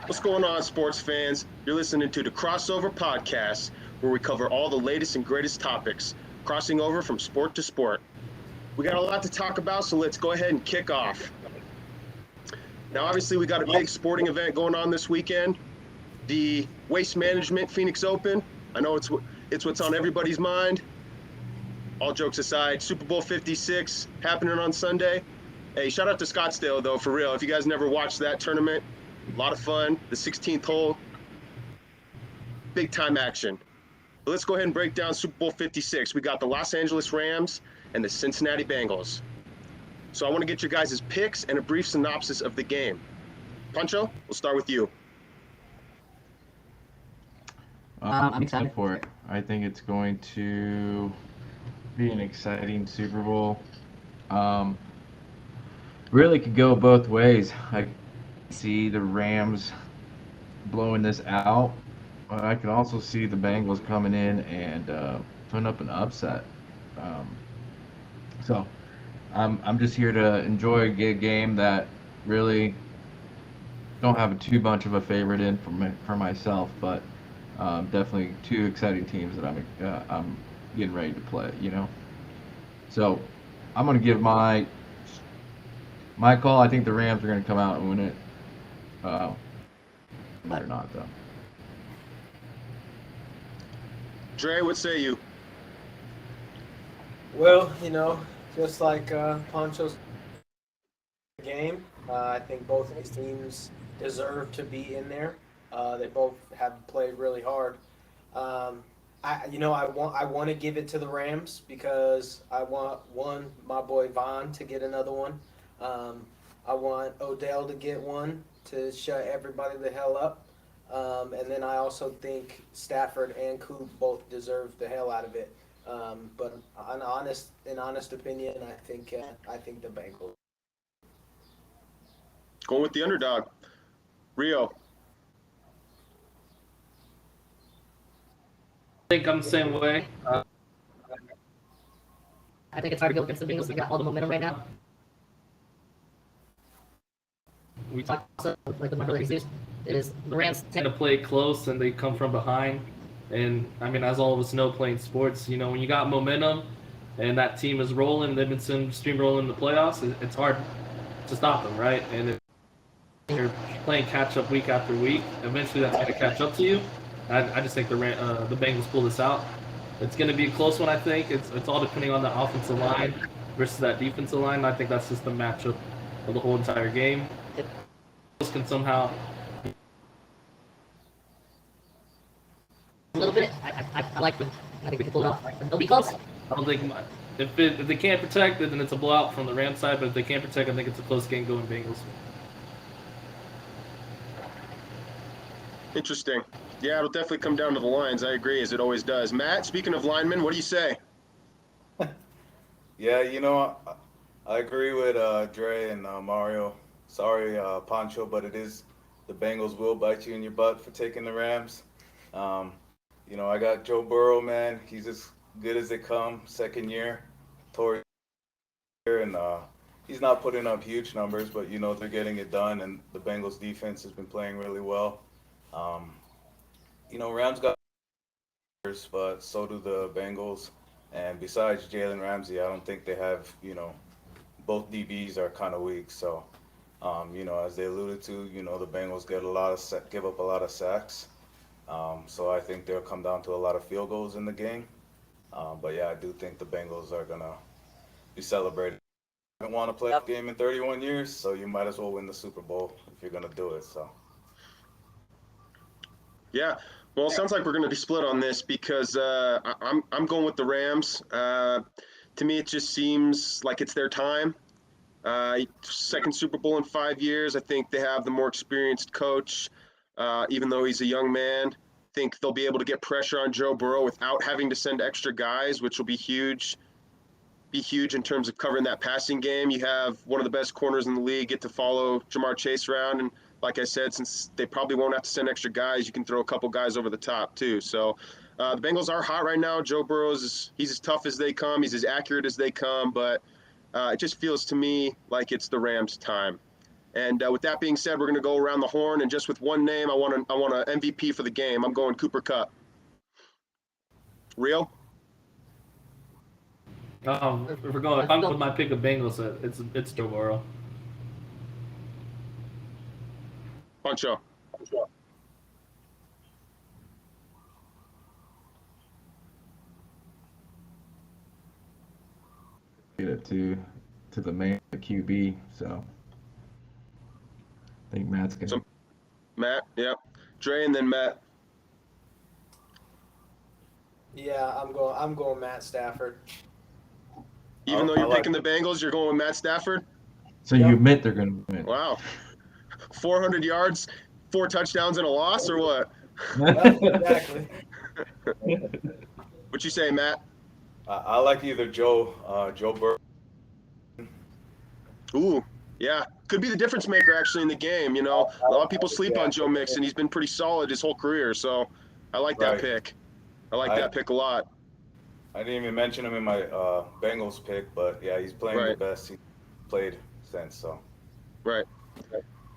What's going on, sports fans? You're listening to the Crossover Podcast, where we cover all the latest and greatest topics, crossing over from sport to sport. We got a lot to talk about, so let's go ahead and kick off. Now, obviously, we got a big sporting event going on this weekend, the Waste Management Phoenix Open. I know it's what's on everybody's mind. All jokes aside, Super Bowl 56 happening on Sunday. Hey, shout out to Scottsdale, though, for real. If you guys never watched that tournament, a lot of fun. The 16th hole, big time action. But let's go ahead and break down Super Bowl 56. We got the Los Angeles Rams and the Cincinnati Bengals. So I want to get your guys' picks and a brief synopsis of the game. Pancho, we'll start with you. I'm excited for it. I think it's going to be an exciting Super Bowl. Really could go both ways. I see the Rams blowing this out, but I can also see the Bengals coming in and putting up an upset. So I'm just here to enjoy a good game that really don't have too much of a favorite in for myself, but definitely two exciting teams that I'm getting ready to play. So I'm gonna give my call. I think the Rams are gonna come out and win it. Matter not though. Dre, what say you? Well, just like Poncho's game, I think both of these teams deserve to be in there. They both have played really hard. I want to give it to the Rams because I want my boy Vaughn to get another one. I want Odell to get one to shut everybody the hell up. And then I also think Stafford and Coop both deserve the hell out of it. But in honest opinion, I think the Bengals. Going with the underdog. Rio. I think I'm the same way. I think it's hard to go against the Bengals. They got all the momentum right now. We tend Also, like the number that is the Rams tend to play close and they come from behind. And I mean, as all of us know, playing sports, when you got momentum and that team is rolling, they've been steamrolling in the playoffs. It's hard to stop them, right? And if you're playing catch up week after week, eventually that's going to catch up to you. I just think the Bengals pull this out. It's going to be a close one, I think. It's all depending on the offensive line versus that defensive line. I think that's just the matchup of the whole entire game. If can somehow a little bit. I like them. I think we can pull it off. They'll be close. I don't think if they can't protect it, then it's a blowout from the Rams side. But if they can't protect, I think it's a close game going Bengals. Interesting. Yeah, it'll definitely come down to the lines. I agree, as it always does. Matt, speaking of linemen, what do you say? Yeah, I agree with Dre and Mario. Sorry, Pancho, but it is the Bengals will bite you in your butt for taking the Rams. I got Joe Burrow, man. He's as good as they come. Second year, towards year, and he's not putting up huge numbers, but they're getting it done, and the Bengals defense has been playing really well. Rams got, but so do the Bengals. And besides Jalen Ramsey, I don't think they have, both DBs are kind of weak. So, as they alluded to, the Bengals give up a lot of sacks. So I think they'll come down to a lot of field goals in the game. But yeah, I do think the Bengals are gonna be celebrated. I haven't won a playoff game in 31 years, so you might as well win the Super Bowl if you're gonna do it. So. Yeah. Well, it sounds like we're going to be split on this because I'm going with the Rams. To me, it just seems like it's their time. Second Super Bowl in 5 years. I think they have the more experienced coach, even though he's a young man. I think they'll be able to get pressure on Joe Burrow without having to send extra guys, which will be huge. Be huge in terms of covering that passing game. You have one of the best corners in the league get to follow Jamar Chase around, and like I said, since they probably won't have to send extra guys, you can throw a couple guys over the top too. So the Bengals are hot right now. Joe Burrow he's as tough as they come. He's as accurate as they come. But It just feels to me like it's the Rams' time. And with that being said, we're going to go around the horn, and just with one name, I want an MVP for the game. I'm going Cooper Kupp. Rio? If I'm with my pick of Bengals, it's Joe Burrow. Pancho. Get it to the main QB. So I think Matt's gonna. So, Matt, yep. Dre, and then Matt. Yeah, I'm going Matt Stafford. Even though you're like picking the Bengals, you're going with Matt Stafford? So you admit they're gonna win. Wow. 400 yards, 4 touchdowns, and a loss, or what? Exactly. What you say, Matt? I like either Joe Burrow. Ooh, yeah. Could be the difference maker, actually, in the game. You know, a lot of people sleep on Joe Mixon. He's been pretty solid his whole career, so I like that Right. pick. I like that pick a lot. I didn't even mention him in my Bengals pick, but yeah, he's playing Right. the best he's played since. So Right.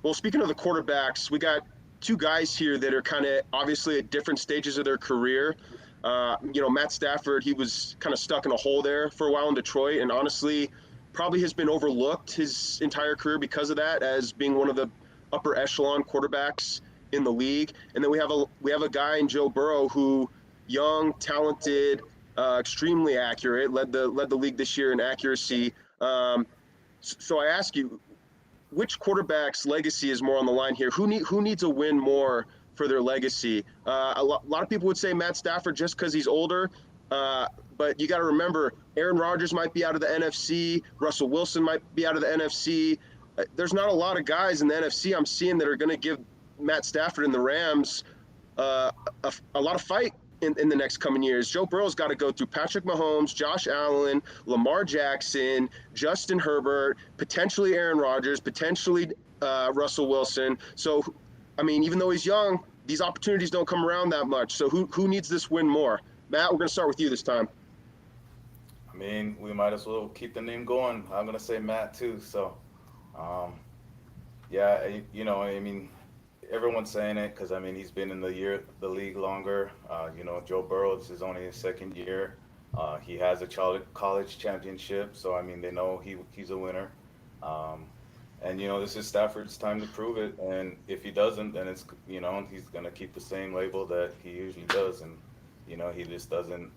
Well, speaking of the quarterbacks, we got 2 guys here that are kind of obviously at different stages of their career. You know, Matt Stafford, he was kind of stuck in a hole there for a while in Detroit, and honestly, probably has been overlooked his entire career because of that, as being one of the upper echelon quarterbacks in the league. And then we have a guy in Joe Burrow who, young, talented, extremely accurate, led the league this year in accuracy. So I ask you, which quarterback's legacy is more on the line here? Who needs a win more for their legacy? A lot of people would say Matt Stafford just because he's older, but you got to remember Aaron Rodgers might be out of the NFC, Russell Wilson might be out of the NFC. There's not a lot of guys in the NFC I'm seeing that are going to give Matt Stafford and the Rams a lot of fight in the next coming years. Joe Burrow's got to go through Patrick Mahomes, Josh Allen, Lamar Jackson, Justin Herbert, potentially Aaron Rodgers, potentially Russell Wilson. So, I mean, even though he's young, these opportunities don't come around that much. So who needs this win more? Matt, we're going to start with you this time. I mean, we might as well keep the name going. I'm gonna say Matt too. So, yeah, you know, I mean, everyone's saying it because I mean he's been in the league longer. You know, Joe Burrow, this is only his second year. He has a college championship, so I mean they know he's a winner. And you know this is Stafford's time to prove it. And if he doesn't, then it's you know he's gonna keep the same label that he usually does. And you know he just doesn't.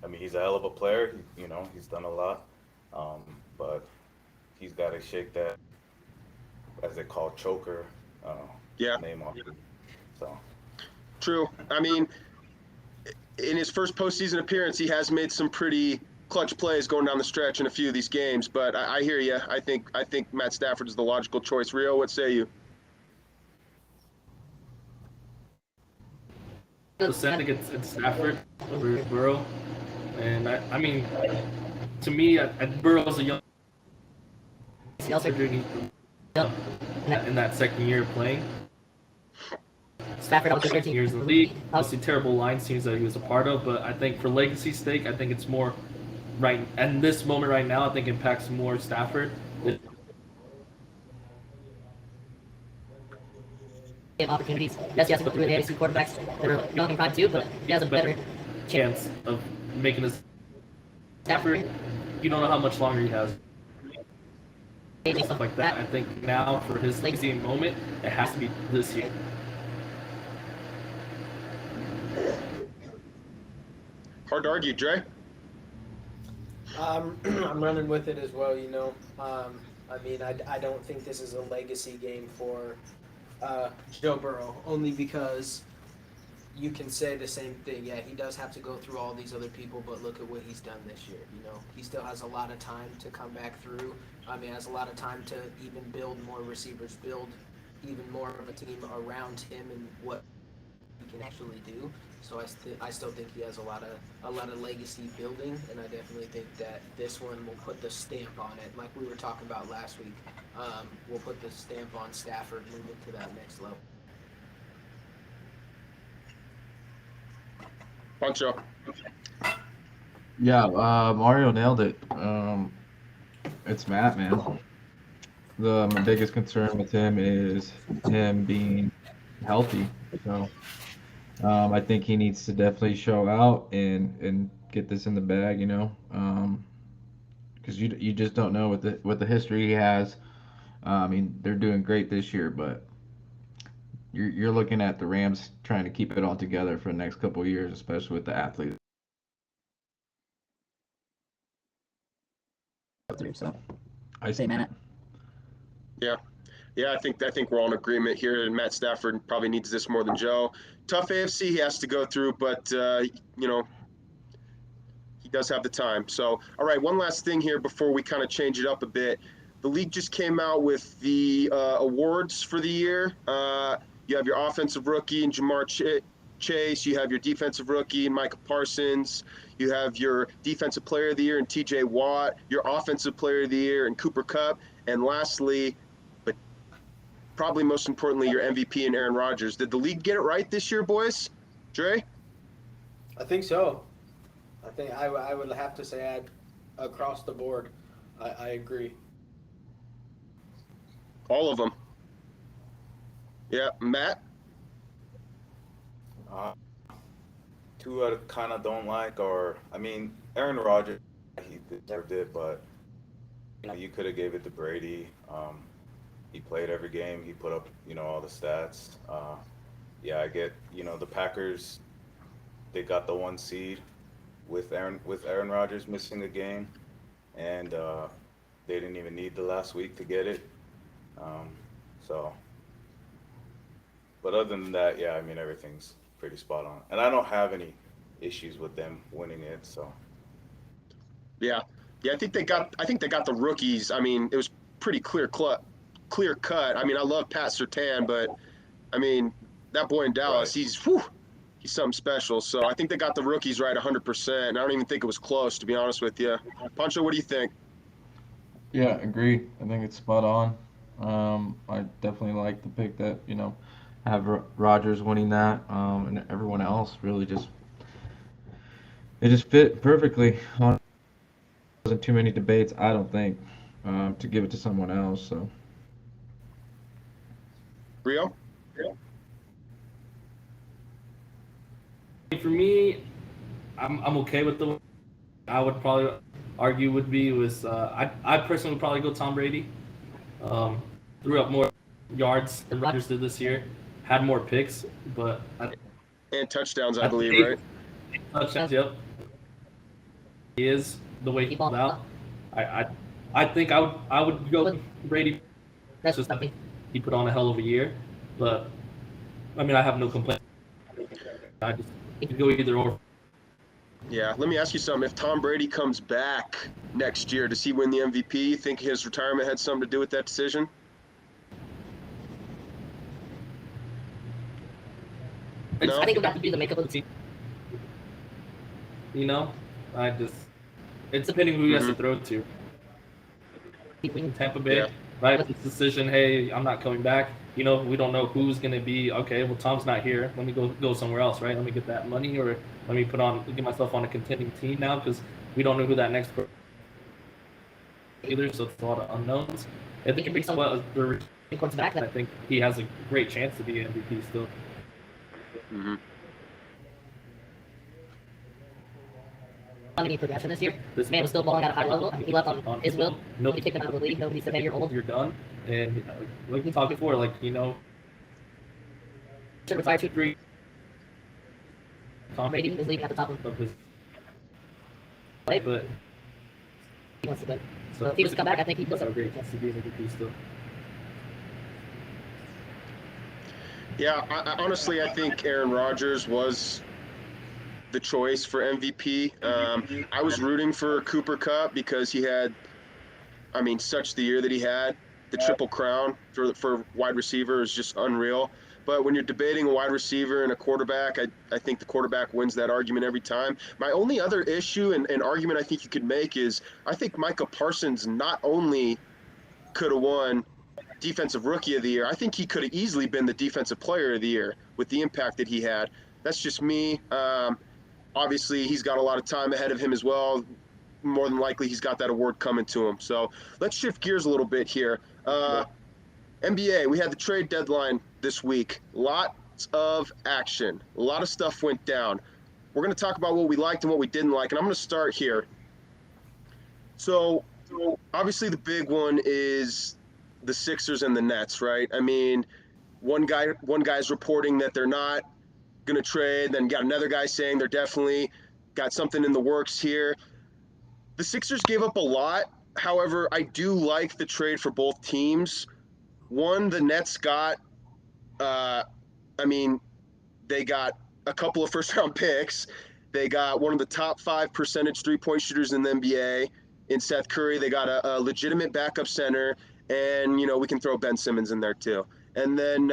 I mean he's a hell of a player. You know he's done a lot, but he's got to shake that, as they call choker. Yeah. Name off it. So True. I mean, in his first postseason appearance, he has made some pretty clutch plays going down the stretch in a few of these games. But I hear you. I think Matt Stafford is the logical choice. Rio, what say you? I think it's Stafford over Burrow, and I mean, to me, Burrow's a young surgery in that second year of playing. Stafford up to 13 years in the league. Obviously, terrible line teams that he was a part of, but I think for legacy's sake, I think it's more right. And this moment right now, I think impacts more Stafford. Opportunities. Yes, he has to go through the AFC quarterbacks that are young and prime too, but he has a better chance of making his Stafford. You don't know how much longer he has. Stuff like that. I think now for his legacy moment, it has to be this year. Hard to argue, Dre. I'm running with it as well, you know. I mean, I don't think this is a legacy game for Joe Burrow, only because you can say the same thing. Yeah, he does have to go through all these other people, but look at what he's done this year. You know, he still has a lot of time to come back through. I mean, has a lot of time to even build more receivers, build even more of a team around him and what he can actually do. So I still think he has a lot of legacy building, and I definitely think that this one will put the stamp on it, like we were talking about last week. We'll put the stamp on Stafford, move it to that next level. Pancho. Yeah, Mario nailed it. It's Matt, man. My biggest concern with him is him being healthy. So I think he needs to definitely show out and get this in the bag, you know, because you just don't know with the history he has. I mean, they're doing great this year, but you're looking at the Rams trying to keep it all together for the next couple of years, especially with the athletes. So I say Matt. Yeah. Yeah, I think we're all in agreement here. And Matt Stafford probably needs this more than Joe. Tough AFC he has to go through, but you know, he does have the time. So, all right, one last thing here before we kind of change it up a bit. The league just came out with the awards for the year. You have your offensive rookie in Jamar Chase. You have your defensive rookie in Micah Parsons. You have your defensive player of the year in TJ Watt. Your offensive player of the year in Cooper Kupp. And lastly, but probably most importantly, your MVP in Aaron Rodgers. Did the league get it right this year, boys? Dre? I think so. I think I would have to say across the board, I agree. All of them. Yeah, Matt? Two I kind of don't like, or I mean, Aaron Rodgers, he deserved it, but you know, you could have gave it to Brady. He played every game. He put up, you know, all the stats. Yeah, I get, you know, the Packers. They got the 1 seed with Aaron Rodgers missing a game, and they didn't even need the last week to get it. So, but other than that, yeah, I mean, everything's pretty spot on, and I don't have any issues with them winning it. So, Yeah. Yeah, I think they got the rookies. I mean, it was pretty clear cut. I mean, I love Pat Surtain, but I mean, that boy in Dallas, Right. he's something special. So I think they got the rookies right 100%. And I don't even think it was close, to be honest with you. Pancho, what do you think? Yeah, agreed. I think it's spot on. I definitely like the pick that, you know, have Rodgers winning that, and everyone else really just it just fit perfectly. Wasn't too many debates, I don't think, to give it to someone else. So Rio? For me, I'm okay with the. I would probably argue would be I personally would probably go Tom Brady. Threw up more yards than Rodgers did this year. Had more picks, but And touchdowns, I I believe, think- right? touchdowns. Yep. He is the way he balled out. I think I would go Brady. That's Just something. he put on a hell of a year, but I mean I have no complaint. I just you can go either or. Yeah, let me ask you something. If Tom Brady comes back next year, does he win the MVP? You think his retirement had something to do with that decision? No? I think it would have to be the makeup of the team. You know, it's depending who he has to throw to. Tampa Bay, Yeah. right? With this decision, hey, I'm not coming back. You know, we don't know who's going to be. Okay, well, Tom's not here. Let me go somewhere else, right? Let me get that money, or let me get myself on a contending team now because we don't know who that next either. So it's a lot of unknowns. I think if He comes back, I that think he has a great chance to be MVP still. Mm-hmm. any progression this year. This Man was still balling at a high level. He left on his will. Nobody Nobody kicked him out of the league. Nobody said, hey, you're old. you're done, and like we talked before, like you know, Should retire to three. Tom Brady Brady is leaving at the top of his play. but He wants to win. so If he was to come back, I think he'd that's go. a great chance to be an MVP still. Yeah, honestly, I think Aaron Rodgers was the choice for MVP. I was rooting for Cooper Kupp because he had, I mean, such the year that he had. The triple crown for wide receiver is just unreal. But when you're debating a wide receiver and a quarterback, I think the quarterback wins that argument every time. My only other issue and argument I think you could make is I think Micah Parsons not only could have won Defensive Rookie of the Year, I think he could have easily been the Defensive Player of the Year with the impact that he had. That's just me. Obviously, he's got a lot of time ahead of him as well. more than likely he's got that award coming to him. So let's shift gears a little bit here. NBA, we had the trade deadline this week. Lots of action. A lot of stuff went down. We're going to talk about what we liked and what we didn't like, and I'm going to start here. So obviously the big one is the Sixers and the Nets, right? I mean, one guy's reporting that they're not going to trade, then got another guy saying they're definitely got something in the works here. The Sixers gave up a lot. However, I do like the trade for both teams. One, the Nets got, they got a couple of first-round picks. They got one of the top 5 percentage three-point shooters in the NBA in Seth Curry. They got a legitimate backup center, and, we can throw Ben Simmons in there too. And then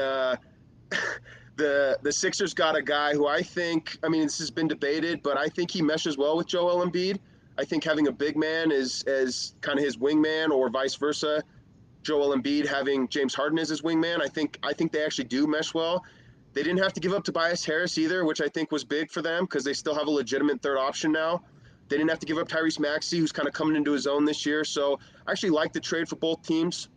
the Sixers got a guy who I think, this has been debated, but I think he meshes well with Joel Embiid. I think having a big man is as kind of his wingman, or vice versa. Joel Embiid having James Harden as his wingman. I think they actually do mesh well. They didn't have to give up Tobias Harris either, which I think was big for them because they still have a legitimate third option now. They didn't have to give up Tyrese Maxey, who's kind of coming into his own this year. So I actually like the trade for both teams.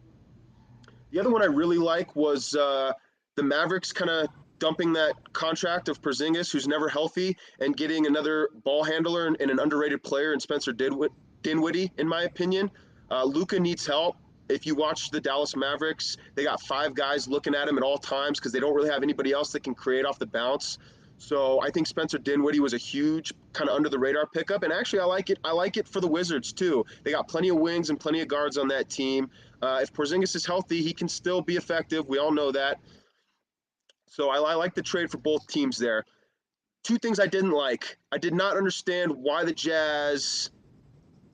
The other one I really like was the Mavericks kind of dumping that contract of Porzingis, who's never healthy, and getting another ball handler and an underrated player in Spencer Dinwiddie, in my opinion. Luka needs help. If you watch the Dallas Mavericks, they got 5 guys looking at him at all times because they don't really have anybody else that can create off the bounce. So I think Spencer Dinwiddie was a huge kind of under the radar pickup. And actually, I like it. I like it for the Wizards too. They got plenty of wings and plenty of guards on that team. If Porzingis is healthy, he can still be effective. We all know that. So I like the trade for both teams there. 2 things I didn't like. I did not understand why the Jazz,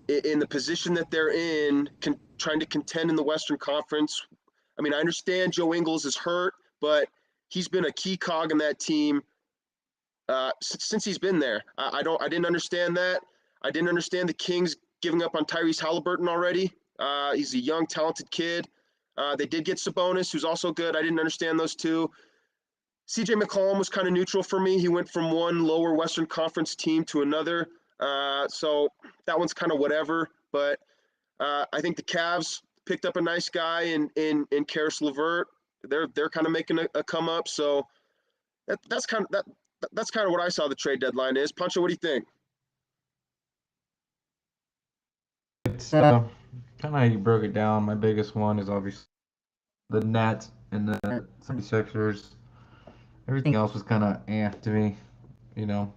in the position that they're in, trying to contend in the Western Conference. I understand Joe Ingles is hurt, but he's been a key cog in that team since he's been there. I didn't understand that. I didn't understand the Kings giving up on Tyrese Halliburton already. He's a young, talented kid. They did get Sabonis, who's also good. I didn't understand those two. CJ McCollum was kind of neutral for me. He went from one lower Western Conference team to another. So that one's kind of whatever. But I think the Cavs picked up a nice guy in Karis LeVert. They're kind of making a come up. So that's kind of what I saw the trade deadline is. Pancho, what do you think? It's kind of how you broke it down. My biggest one is obviously the Nets and the 76ers. Everything else was kind of to me, you know.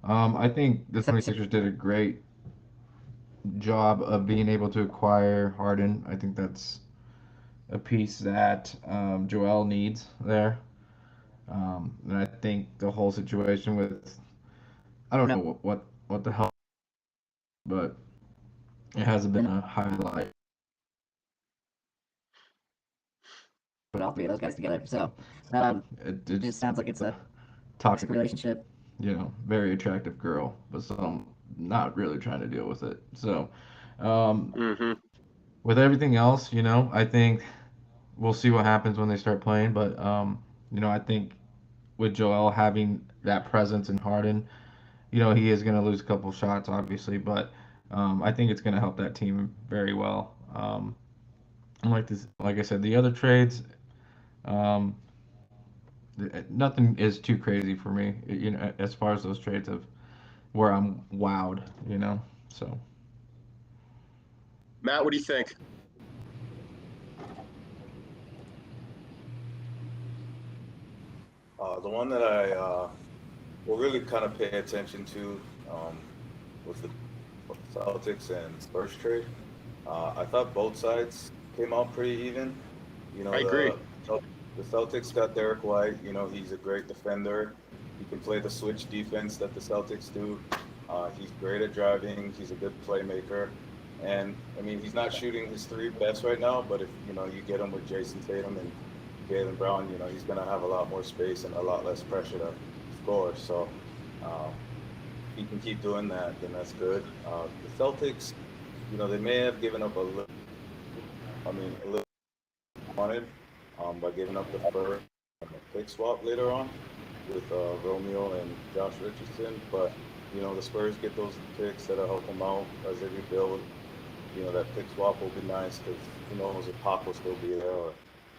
I think the 76ers did a great job of being able to acquire Harden. I think that's a piece that Joel needs there. And I think the whole situation with, I don't know what the hell, but it hasn't been a highlight. Put all 3 of those guys together. So It just sounds like it's a toxic relationship. Very attractive girl, but some not really trying to deal with it. So, with everything else, I think we'll see what happens when they start playing. But, I think with Joel having that presence in Harden, he is going to lose a couple shots, obviously, but I think it's going to help that team very well. And like I said, the other trades, nothing is too crazy for me, as far as those trades of where I'm wowed, so. Matt, what do you think? The one that I will really kind of pay attention to was the Celtics and Spurs trade. I thought both sides came out pretty even. I agree. The Celtics got Derek White. He's a great defender. He can play the switch defense that the Celtics do. He's great at driving. He's a good playmaker. And, he's not shooting his 3 best right now, but if, you get him with Jason Tatum and Jaylen Brown, he's going to have a lot more space and a lot less pressure to score. So if he can keep doing that, then that's good. The Celtics, they may have given up a little wanted by giving up the first and the pick swap later on with Romeo and Josh Richardson. But you know, the Spurs get those picks that'll help them out as they rebuild. You know, that pick swap will be nice because who knows if Pop will still be there or,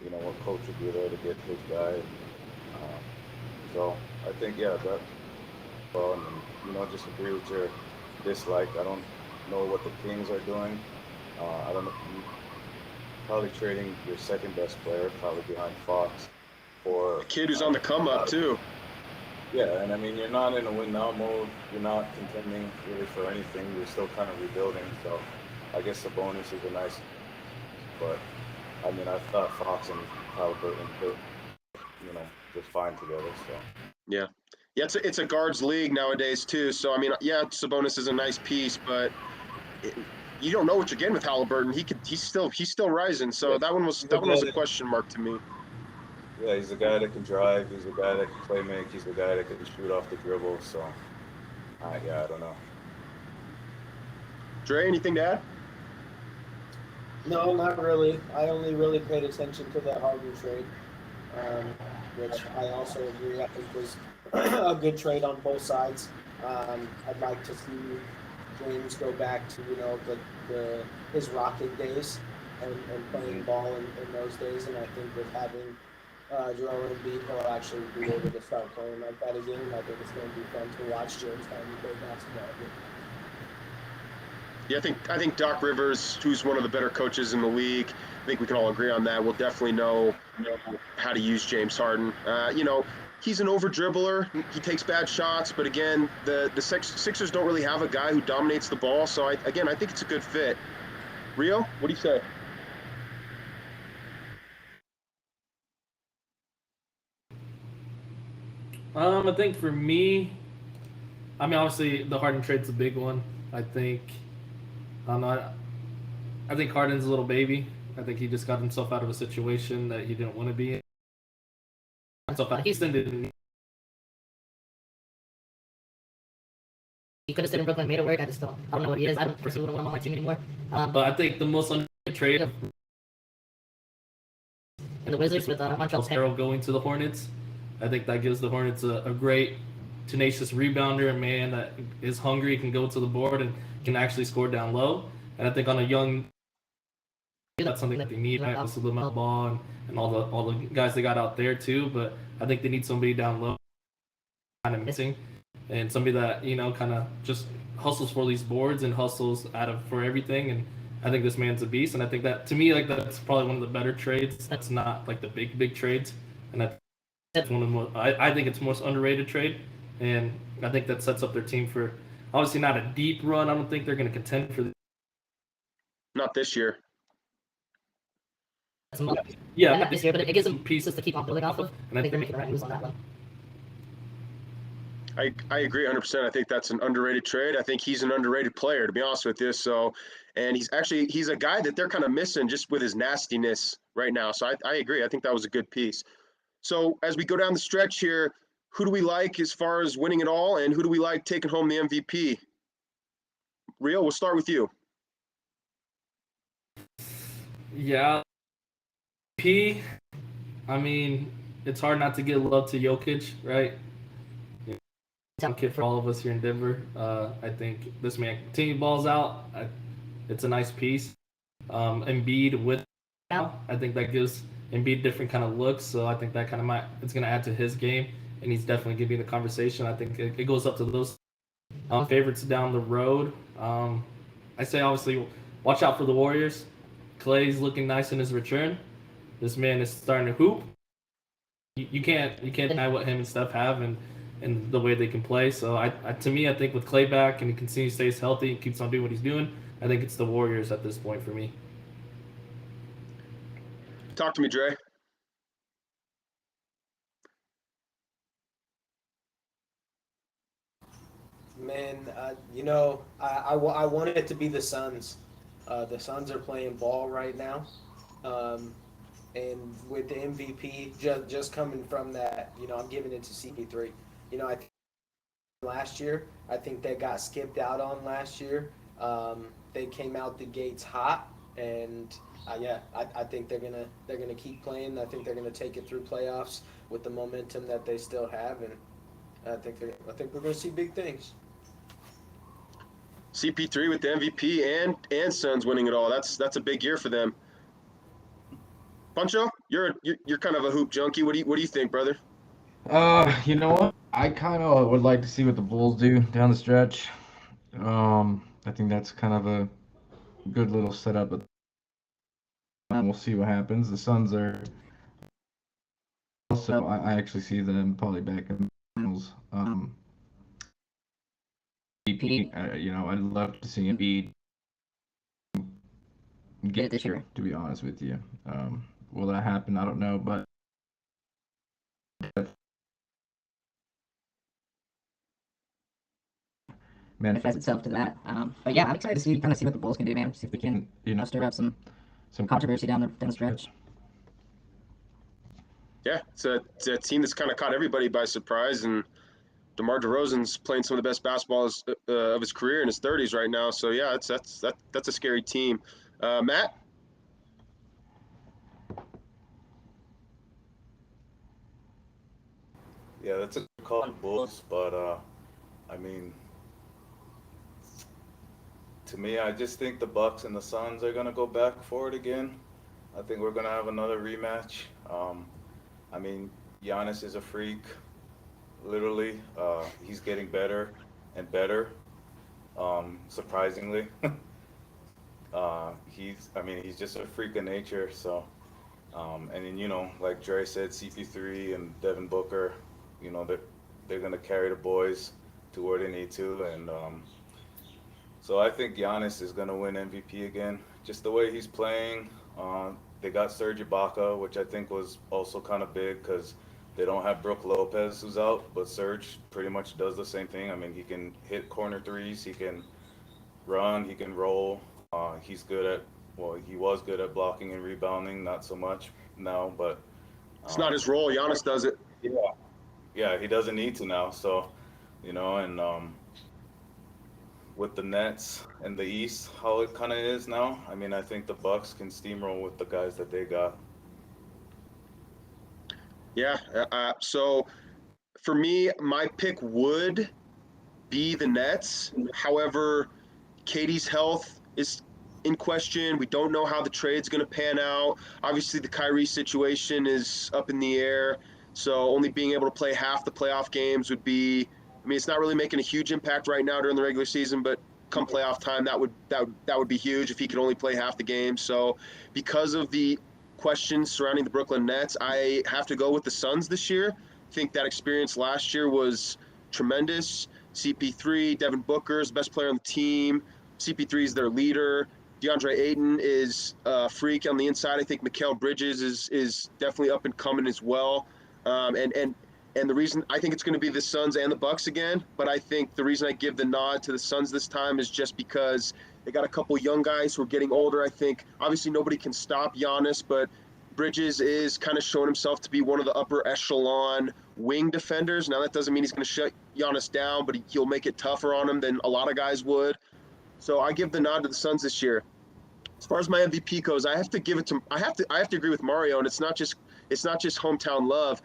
you know, what coach will be there to get his guy. So I think, yeah, that, well, and, you know, just agree with your dislike. I don't know what the Kings are doing. I don't know. Probably trading your second best player, probably behind Fox, for A kid who's on the come up too. yeah. And I mean, you're not in a win now mode. You're not contending really for anything. You're still kind of rebuilding. So I guess the bonus is a nice. But I mean, I thought Fox and Halliburton could, you know, just fine together. So Yeah, it's a guards league nowadays too. So I mean, yeah, Sabonis is a nice piece, but it, you don't know what you're getting with Halliburton. He's still rising. So yeah, that one was a question mark to me. yeah, he's a guy that can drive. He's a guy that can play make. He's a guy that can shoot off the dribble. So yeah, I don't know. Dre, anything to add? No, not really. I only really paid attention to that Harden trade, which I also agree I think was a good trade on both sides. I'd like to see James go back to his Rocket days and playing ball in those days, and I think with having Joel Embiid, he'll actually be able to start playing like that again. And I think it's going to be fun to watch James Harden play basketball again. Yeah, I think Doc Rivers, who's one of the better coaches in the league, I think we can all agree on that. Will definitely know how to use James Harden. You know, he's an over dribbler. He takes bad shots, but again, the Sixers don't really have a guy who dominates the ball. So I think it's a good fit. Rio, what do you say? I think for me, I mean, obviously the Harden trade's a big one. I think I'm not. I think Harden's a little baby. I think he just got himself out of a situation that he didn't want to be in. Houston didn't. He could have stayed in Brooklyn, made it work. I don't know what he is. I don't pursue him on my team anymore. But I think the most underrated trade of And the Wizards with Montrezl Harrell going to the Hornets, I think that gives the Hornets a great, tenacious rebounder, a man that is hungry, can go to the board, and can actually score down low. And I think on a young, that's something that they need. Right? Also the ball and all the guys they got out there too. But I think they need somebody down low, kind of missing, and somebody that kind of just hustles for these boards and hustles for everything. And I think this man's a beast. And I think that to me, like that's probably one of the better trades. That's not like the big trades, and that's one of the most. I think it's the most underrated trade, and I think that sets up their team for obviously not a deep run. I don't think they're going to contend for. Not this year. Yeah, not this year, but it gives them pieces to keep on building off of, and I think they're making the right moves on that one. I agree 100%. I think that's an underrated trade. I think he's an underrated player, to be honest with you. So, and he's a guy that they're kind of missing just with his nastiness right now. So I agree. I think that was a good piece. So as we go down the stretch here, who do we like as far as winning it all, and who do we like taking home the MVP? Rio, we'll start with you. Yeah. I mean, it's hard not to give love to Jokic, right? Some kid for all of us here in Denver. I think this man continue balls out. It's a nice piece. Embiid with now, I think that gives Embiid different kind of looks. So I think that kind of it's going to add to his game, and he's definitely going to be in the conversation. I think it goes up to those favorites down the road. I say obviously watch out for the Warriors. Clay's looking nice in his return. This man is starting to hoop. You can't deny what him and Steph have and the way they can play. So to me, I think with Clay back and he continues to stay healthy and keeps on doing what he's doing, I think it's the Warriors at this point for me. Talk to me, Dre. Man, I want it to be the Suns. The Suns are playing ball right now. And with the MVP just coming from that, I'm giving it to CP3. I think last year, I think they got skipped out on last year. They came out the gates hot, and I think they're gonna keep playing. I think they're gonna take it through playoffs with the momentum that they still have, and I think we're gonna see big things. CP3 with the MVP and Suns winning it all. That's a big year for them. Pancho, you're kind of a hoop junkie. What do you think, brother? You know what? I kind of would like to see what the Bulls do down the stretch. I think that's kind of a good little setup. But we'll see what happens. The Suns are also. I actually see them probably back in the finals. EP, I'd love to see Embiid get it this year. to be honest with you. Will that happen? I don't know, but Manifest itself to that. But yeah, I'm excited to see what the Bulls can do, man. See if we can, stir up some controversy down the stretch. Yeah, it's a team that's kind of caught everybody by surprise, and DeMar DeRozan's playing some of the best basketball of his career in his 30s right now. So yeah, that's a scary team. Matt? Yeah, that's a good call, Bulls, but I mean, to me, I just think the Bucks and the Suns are gonna go back for it again. I think we're gonna have another rematch. I mean, Giannis is a freak, literally. He's getting better and better, surprisingly. He's just a freak of nature. So, and then like Dre said, CP3 and Devin Booker, they're gonna carry the boys to where they need to, and so I think Giannis is gonna win MVP again. Just the way he's playing. They got Serge Ibaka, which I think was also kind of big because they don't have Brook Lopez who's out, but Serge pretty much does the same thing. I mean, he can hit corner threes, he can run, he can roll. He was good at blocking and rebounding, not so much now, but It's not his role. Giannis does it. yeah, he doesn't need to now. So, and with the Nets and the East, how it kind of is now, I mean, I think the Bucks can steamroll with the guys that they got. Yeah. So for me, my pick would be the Nets. However, Katie's health is in question. We don't know how the trade's going to pan out. Obviously, the Kyrie situation is up in the air. So only being able to play half the playoff games would be. I mean, it's not really making a huge impact right now during the regular season, but come playoff time, that would be huge if he could only play half the game. So because of the questions surrounding the Brooklyn Nets, I have to go with the Suns this year. I think that experience last year was tremendous. CP3, Devin Booker is the best player on the team. CP3 is their leader. DeAndre Ayton is a freak on the inside. I think Mikal Bridges is definitely up and coming as well. And the reason I think it's going to be the Suns and the Bucks again, but I think the reason I give the nod to the Suns this time is just because they got a couple young guys who are getting older. I think obviously nobody can stop Giannis, but Bridges is kind of showing himself to be one of the upper echelon wing defenders. Now that doesn't mean he's going to shut Giannis down, but he'll make it tougher on him than a lot of guys would. So I give the nod to the Suns this year. As far as my MVP goes, I have to agree with Mario, and it's not just hometown love.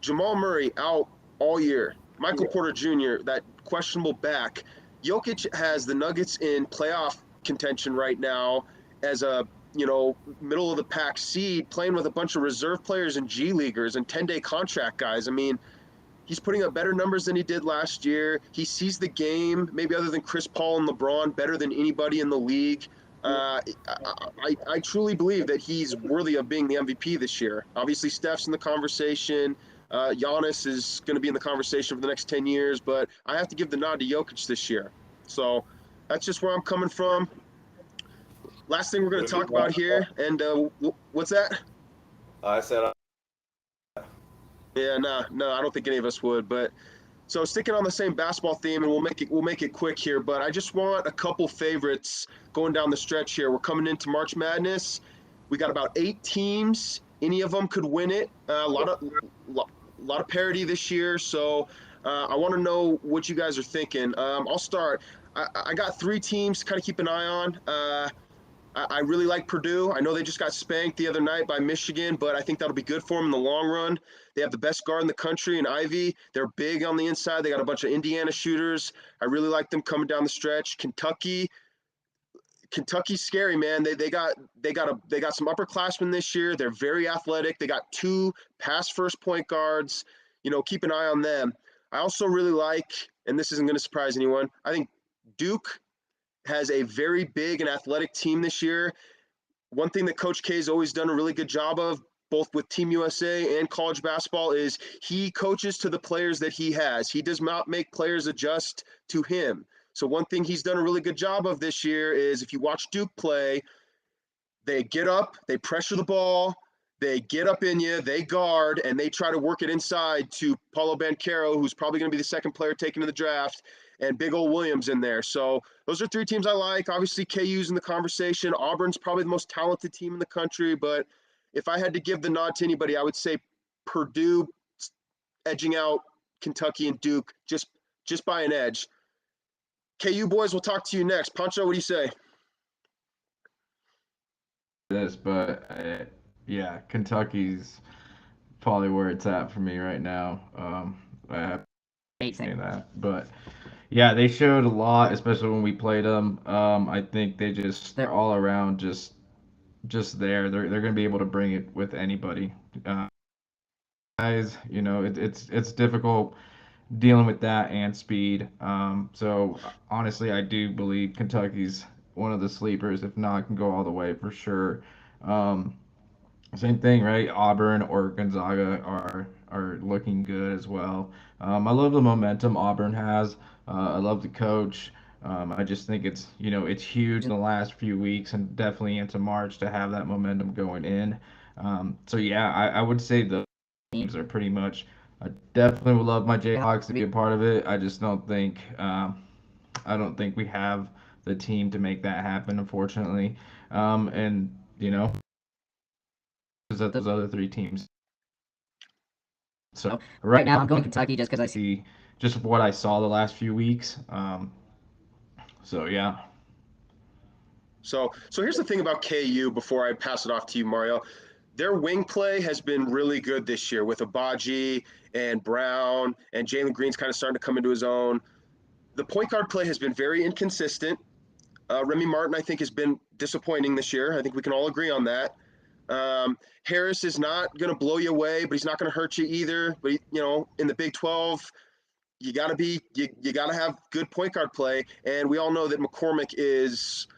Jamal Murray out all year. Michael Porter Jr., that questionable back. Jokic has the Nuggets in playoff contention right now as a middle of the pack seed, playing with a bunch of reserve players and G leaguers and 10-day contract guys. I mean, he's putting up better numbers than he did last year. He sees the game, maybe other than Chris Paul and LeBron, better than anybody in the league. I truly believe that he's worthy of being the MVP this year. Obviously, Steph's in the conversation. Giannis is going to be in the conversation for the next 10 years, but I have to give the nod to Jokic this year. So that's just where I'm coming from. Last thing we're going to talk about here, and what's that? I said, Yeah, no, I don't think any of us would. But so sticking on the same basketball theme, and we'll make it quick here. But I just want a couple favorites going down the stretch here. We're coming into March Madness. We got about 8 teams. Any of them could win it. A lot of parity this year. So I want to know what you guys are thinking. I'll start. I got 3 teams to kind of keep an eye on. I really like Purdue. I know they just got spanked the other night by Michigan, but I think that'll be good for them in the long run. They have the best guard in the country in Ivy. They're big on the inside. They got a bunch of Indiana shooters. I really like them coming down the stretch. Kentucky's scary, man. They got some upperclassmen this year. They're very athletic. They got 2 pass first point guards. Keep an eye on them. I also really like, and this isn't going to surprise anyone, I think Duke has a very big and athletic team this year. One thing that Coach K has always done a really good job of, both with Team USA and college basketball, is he coaches to the players that he has. He does not make players adjust to him. So one thing he's done a really good job of this year is, if you watch Duke play, they get up, they pressure the ball, they get up in you, they guard, and they try to work it inside to Paulo Banchero, who's probably going to be the second player taken in the draft, and big old Williams in there. So those are 3 teams I like. Obviously, KU's in the conversation. Auburn's probably the most talented team in the country, but if I had to give the nod to anybody, I would say Purdue edging out Kentucky and Duke just by an edge. KU boys, we'll talk to you next. Pancho, what do you say? This, but yeah, Kentucky's probably where it's at for me right now. I have to say that, but yeah, they showed a lot, especially when we played them. I think they're all around just there. They're going to be able to bring it with anybody. Guys, it's difficult dealing with that and speed. So honestly, I do believe Kentucky's one of the sleepers. If not, can go all the way for sure. Um, Same thing, right? Auburn or Gonzaga are looking good as well. I love the momentum Auburn has. I love the coach. I just think it's huge in the last few weeks and definitely into March to have that momentum going in. So yeah, I would say the teams are pretty much. I definitely would love my Jayhawks to be a part of it. I just I don't think we have the team to make that happen, unfortunately. And at those other 3 teams. So Right now, I'm going Kentucky just because I see just what I saw the last few weeks. So yeah. So here's the thing about KU before I pass it off to you, Mario. Their wing play has been really good this year with Abaji and Brown, and Jalen Green's kind of starting to come into his own. The point guard play has been very inconsistent. Remy Martin, I think, has been disappointing this year. I think we can all agree on that. Harris is not going to blow you away, but he's not going to hurt you either. But in the Big 12, you got to have good point guard play, and we all know that McCormick is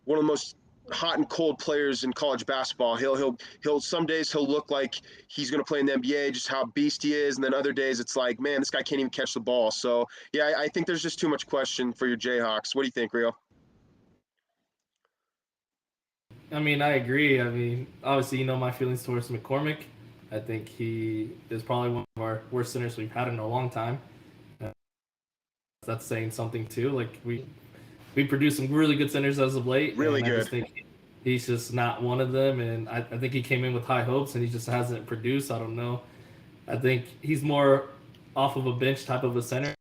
one of the most hot and cold players in college basketball. He'll some days he'll look like he's going to play in the NBA, just how beast he is, and then other days it's like, man, this guy can't even catch the ball. So yeah, I think there's just too much question for your Jayhawks. What do you think, Rio? I mean, I agree. I mean, obviously, my feelings towards McCormick. I think he is probably one of our worst centers we've had in a long time. That's saying something too. Like we produced some really good centers as of late. Really and good. I just think he's just not one of them, and I think he came in with high hopes and he just hasn't produced. I don't know. I think he's more off of a bench type of a center.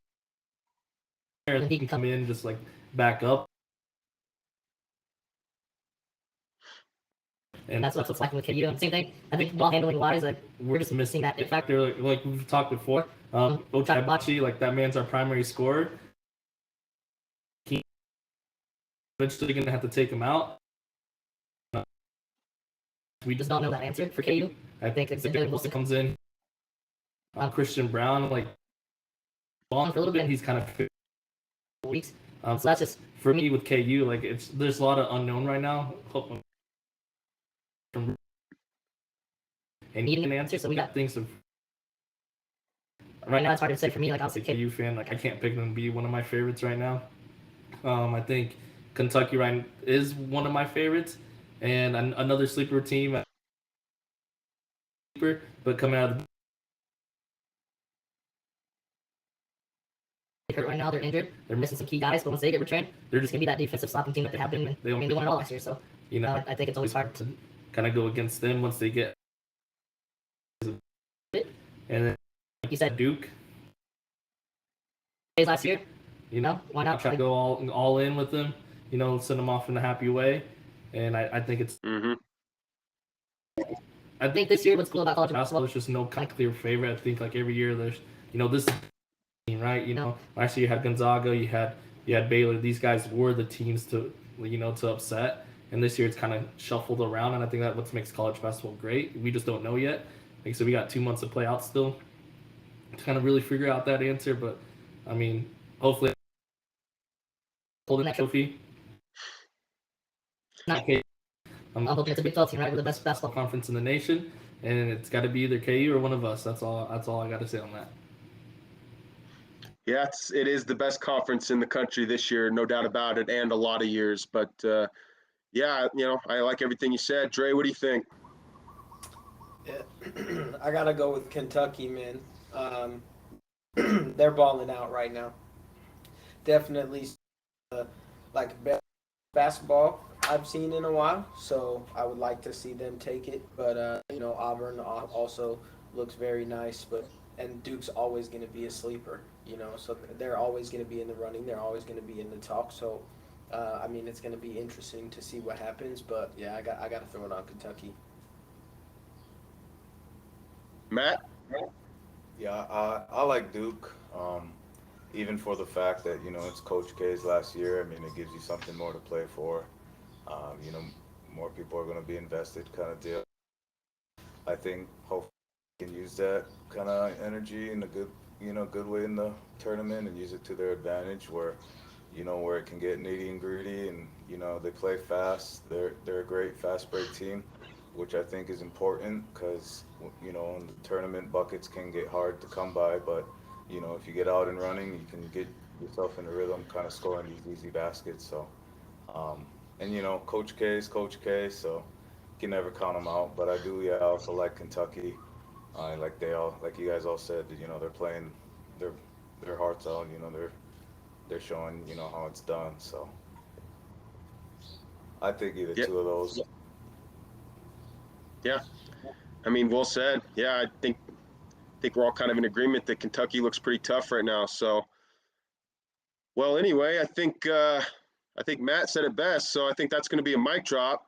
He can come in just like back up. And that's what's lacking with KU. Same thing. I think ball handling wise, like we're just missing that it factor. Like we've talked before. Ochai Bachi, like that man's our primary scorer. He's eventually gonna have to take him out. We just don't know that answer for KU. I think it's Wilson comes in. Christian Brown, like long for a little bit, he's kind of weeks. So that's just for me with KU. Like there's a lot of unknown right now. And needing an answer, so we got things of. Right now, it's hard to say for me. Like I'll say KU fan, like I can't pick them to be one of my favorites right now. I think Kentucky is one of my favorites, and another sleeper team. But coming out of right now, they're injured. They're missing some key guys, but once they get returned, they're just gonna be that defensive stopping team that they have been. They won it all last year, so I think it's always hard to kind of go against them once they get. And then, like you said, Duke. Last year, why not try to go all in with them? Send them off in a happy way. and I think it's. Mm-hmm. I think this year what's cool about college basketball, there's just no kind of clear favorite. I think like every year there's, this team, right? Last year you had Gonzaga, you had Baylor. These guys were the teams to upset. And this year it's kind of shuffled around, and I think that what makes college basketball great. We just don't know yet. Like so, we got 2 months to play out still to kind of really figure out that answer. But I mean, hopefully, holding that trophy. Not KU. I'm hoping it's a Big 12 team, right? We're the best basketball conference in the nation, and it's got to be either KU or one of us. That's all I got to say on that. Yeah, it is the best conference in the country this year, no doubt about it, and a lot of years. But yeah, I like everything you said. Dre, what do you think? Yeah. I gotta go with Kentucky, man. They're balling out right now. Definitely, like best basketball I've seen in a while. So I would like to see them take it. But Auburn also looks very nice. And Duke's always going to be a sleeper. So they're always going to be in the running. They're always going to be in the talk. So I mean, it's going to be interesting to see what happens. But yeah, I got to throw it on Kentucky. Matt? Yeah, I like Duke, even for the fact that it's Coach K's last year. I mean, it gives you something more to play for. More people are going to be invested, kind of deal. I think hopefully they can use that kind of energy in a good way in the tournament and use it to their advantage, where it can get nitty and gritty, and they play fast. They're a great fast break team, which I think is important because in the tournament buckets can get hard to come by, but if you get out and running, you can get yourself in a rhythm, kind of scoring these easy baskets. So, and Coach K is Coach K, so you can never count them out. But I also like Kentucky. Like you guys all said, they're playing their hearts out. They're showing how it's done. So I think either two of those. Yeah. I mean, well said. Yeah, I think we're all kind of in agreement that Kentucky looks pretty tough right now. So, well, anyway, I think Matt said it best. So I think that's going to be a mic drop.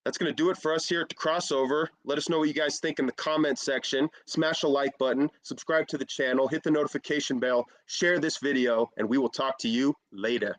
That's going to do it for us here at the Crossover. Let us know what you guys think in the comment section. Smash a like button, subscribe to the channel, hit the notification bell, share this video, and we will talk to you later.